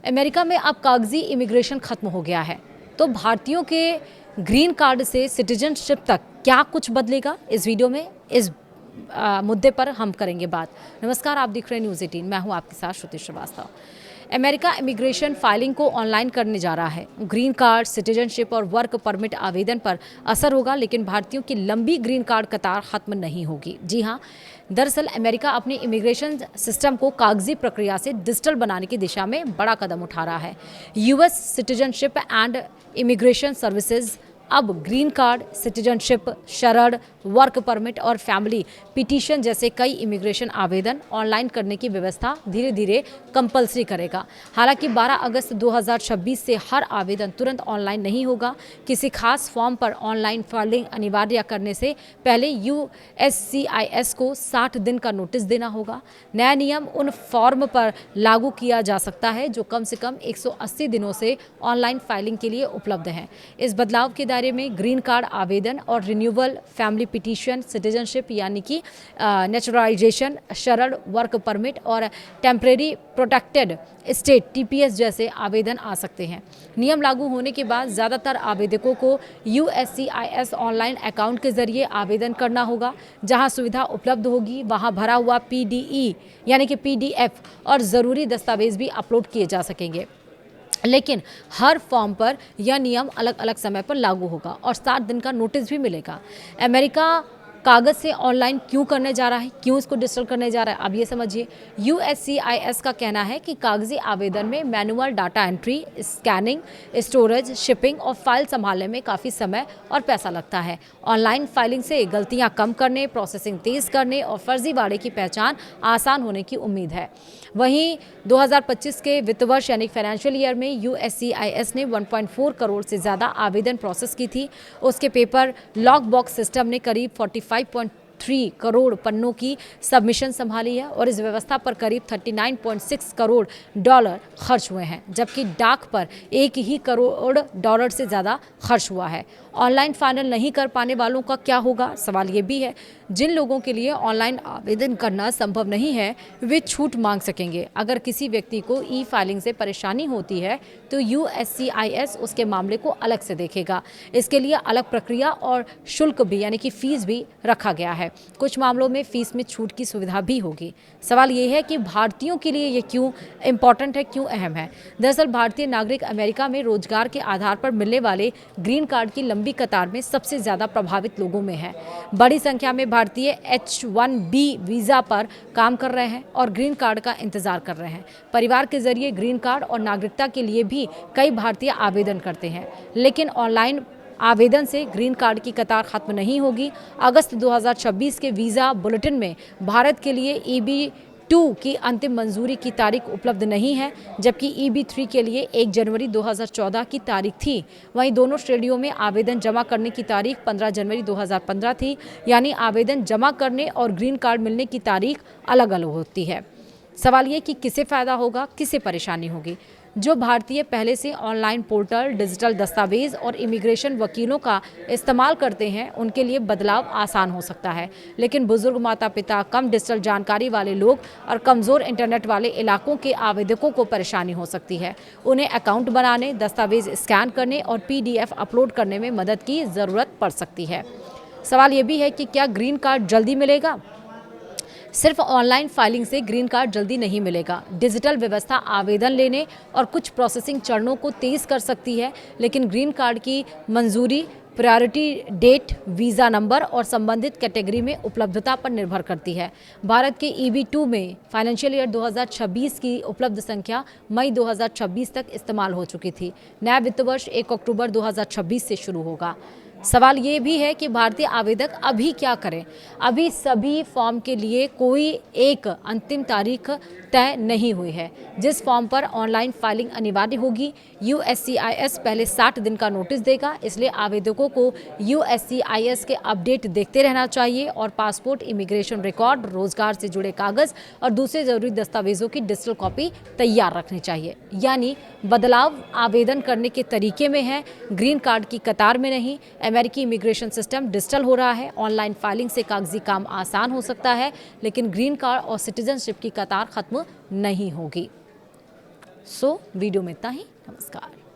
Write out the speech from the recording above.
America में अब कागजी इमिग्रेशन खत्म हो गया है, तो भारतीयों के ग्रीन कार्ड से सिटीजनशिप तक क्या कुछ बदलेगा? इस वीडियो में इस मुद्दे पर हम करेंगे बात। नमस्कार, आप देख रहे हैं न्यूज़ 18। मैं हूं आपके साथ श्रुति श्रीवास्तव। अमेरिका इमिग्रेशन फाइलिंग को ऑनलाइन करने जा रहा है। ग्रीन कार्ड, सिटीजनशिप और वर्क परमिट आवेदन पर असर होगा, लेकिन भारतीयों की लंबी ग्रीन कार्ड कतार खत्म नहीं होगी। जी हाँ, दरअसल अमेरिका अपने इमिग्रेशन सिस्टम को कागजी प्रक्रिया से डिजिटल बनाने की दिशा में बड़ा कदम उठा रहा है। US citizenship and immigration services अब ग्रीन कार्ड, सिटीजनशिप, शरद, वर्क परमिट और फैमिली पिटीशन जैसे कई इमिग्रेशन आवेदन ऑनलाइन करने की व्यवस्था धीरे धीरे कंपलसरी करेगा। हालांकि 12 अगस्त 2026 से हर आवेदन तुरंत ऑनलाइन नहीं होगा। किसी खास फॉर्म पर ऑनलाइन फाइलिंग अनिवार्य करने से पहले यूएससीआईएस को 60 दिन का नोटिस देना होगा। नया नियम उन फॉर्म पर लागू किया जा सकता है जो कम से कम 180 दिनों से ऑनलाइन फाइलिंग के लिए उपलब्ध हैं। इस बदलाव के दायरे में ग्रीन कार्ड आवेदन और रिन्यूअल, फैमिली पिटीशन, सिटीजनशिप यानी कि नेचुरलाइजेशन, शरद, वर्क परमिट और टेम्परेरी प्रोटेक्टेड स्टेट टीपीएस जैसे आवेदन आ सकते हैं। नियम लागू होने के बाद ज़्यादातर आवेदकों को यूएससीआईएस ऑनलाइन अकाउंट के जरिए आवेदन करना होगा। जहां सुविधा उपलब्ध होगी वहां भरा हुआ पीडीई यानी कि पीडीएफ और ज़रूरी दस्तावेज भी अपलोड किए जा सकेंगे। लेकिन हर फॉर्म पर यह नियम अलग अलग समय पर लागू होगा और 60 दिन का नोटिस भी मिलेगा। अमेरिका कागज से ऑनलाइन क्यों करने जा रहा है, क्यों इसको डिजिटल करने जा रहा है, अब ये समझिए। यूएससीआईएस का कहना है कि कागजी आवेदन में manual data entry, scanning, storage, shipping और फाइल संभालने में काफ़ी समय और पैसा लगता है। ऑनलाइन फाइलिंग से गलतियां कम करने, प्रोसेसिंग तेज करने और फर्जीवाड़े की पहचान आसान होने की उम्मीद है। वहीं 2025 के वित्त वर्ष यानी फाइनेंशियल ईयर में यूएससीआईएस ने 1.4 करोड़ से ज़्यादा आवेदन प्रोसेस की थी। उसके पेपर लॉक बॉक्स सिस्टम ने करीब 45.3 करोड़ पन्नों की सबमिशन संभाली है और इस व्यवस्था पर करीब 39.6 करोड़ डॉलर खर्च हुए हैं, जबकि डाक पर 1 ही करोड़ डॉलर से ज़्यादा खर्च हुआ है। ऑनलाइन फाइनल नहीं कर पाने वालों का क्या होगा? सवाल ये भी है। जिन लोगों के लिए ऑनलाइन आवेदन करना संभव नहीं है वे छूट मांग सकेंगे। अगर किसी व्यक्ति को ई फाइलिंग से परेशानी होती है तो यूएससीआईएस उसके मामले को अलग से देखेगा। इसके लिए अलग प्रक्रिया और शुल्क भी यानी कि फीस भी रखा गया है। कुछ मामलों में फीस में छूट की सुविधा भी होगी। सवाल ये है कि भारतीयों के लिए ये क्यों इम्पोर्टेंट है, क्यों अहम है? दरअसल भारतीय नागरिक अमेरिका में रोजगार के आधार पर मिलने वाले ग्रीन कार्ड की लंबी कतार में सबसे ज़्यादा प्रभावित लोगों में है। बड़ी संख्या में भारतीय H-1B वीज़ा पर काम कर रहे हैं और ग्रीन कार्ड का इंतजार कर रहे हैं। परिवार के जरिए ग्रीन कार्ड और नागरिकता के लिए भी कई भारतीय आवेदन करते हैं, लेकिन ऑनलाइन आवेदन से ग्रीन कार्ड की कतार खत्म नहीं होगी। अगस्त 2026 के वीज़ा बुलेटिन में भारत के लिए EB-2 की अंतिम मंजूरी की तारीख उपलब्ध नहीं है, जबकि EB-3 के लिए 1 जनवरी 2014 की तारीख थी। वहीं दोनों श्रेणियों में आवेदन जमा करने की तारीख 15 जनवरी 2015 थी, यानी आवेदन जमा करने और ग्रीन कार्ड मिलने की तारीख अलग अलग होती है। सवाल ये कि किसे फ़ायदा होगा, किसे परेशानी होगी? जो भारतीय पहले से ऑनलाइन पोर्टल, डिजिटल दस्तावेज और इमिग्रेशन वकीलों का इस्तेमाल करते हैं उनके लिए बदलाव आसान हो सकता है, लेकिन बुजुर्ग, माता पिता, कम डिजिटल जानकारी वाले लोग और कमज़ोर इंटरनेट वाले इलाकों के आवेदकों को परेशानी हो सकती है। उन्हें अकाउंट बनाने, दस्तावेज स्कैन करने और PDF अपलोड करने में मदद की ज़रूरत पड़ सकती है। सवाल ये भी है कि क्या ग्रीन कार्ड जल्दी मिलेगा? सिर्फ ऑनलाइन फाइलिंग से ग्रीन कार्ड जल्दी नहीं मिलेगा। डिजिटल व्यवस्था आवेदन लेने और कुछ प्रोसेसिंग चरणों को तेज कर सकती है, लेकिन ग्रीन कार्ड की मंजूरी प्रायोरिटी डेट, वीज़ा नंबर और संबंधित कैटेगरी में उपलब्धता पर निर्भर करती है। भारत के EB-2 में फाइनेंशियल ईयर 2026 की उपलब्ध संख्या मई 2026 तक इस्तेमाल हो चुकी थी। नया वित्त वर्ष 1 अक्टूबर 2026 से शुरू होगा। सवाल ये भी है कि भारतीय आवेदक अभी क्या करें? अभी सभी फॉर्म के लिए कोई एक अंतिम तारीख तय नहीं हुई है जिस फॉर्म पर ऑनलाइन फाइलिंग अनिवार्य होगी। यूएससीआईएस पहले 60 दिन का नोटिस देगा, इसलिए आवेदकों को यूएससीआईएस के अपडेट देखते रहना चाहिए और पासपोर्ट, इमिग्रेशन रिकॉर्ड, रोजगार से जुड़े कागज और दूसरे जरूरी दस्तावेजों की डिजिटल कॉपी तैयार रखनी चाहिए। यानी बदलाव आवेदन करने के तरीके में है, ग्रीन कार्ड की कतार में नहीं। अमेरिकी इमिग्रेशन सिस्टम डिजिटल हो रहा है। ऑनलाइन फाइलिंग से कागजी काम आसान हो सकता है, लेकिन ग्रीन कार्ड और सिटीजनशिप की कतार खत्म नहीं होगी। सो वीडियो में इतना ही। नमस्कार।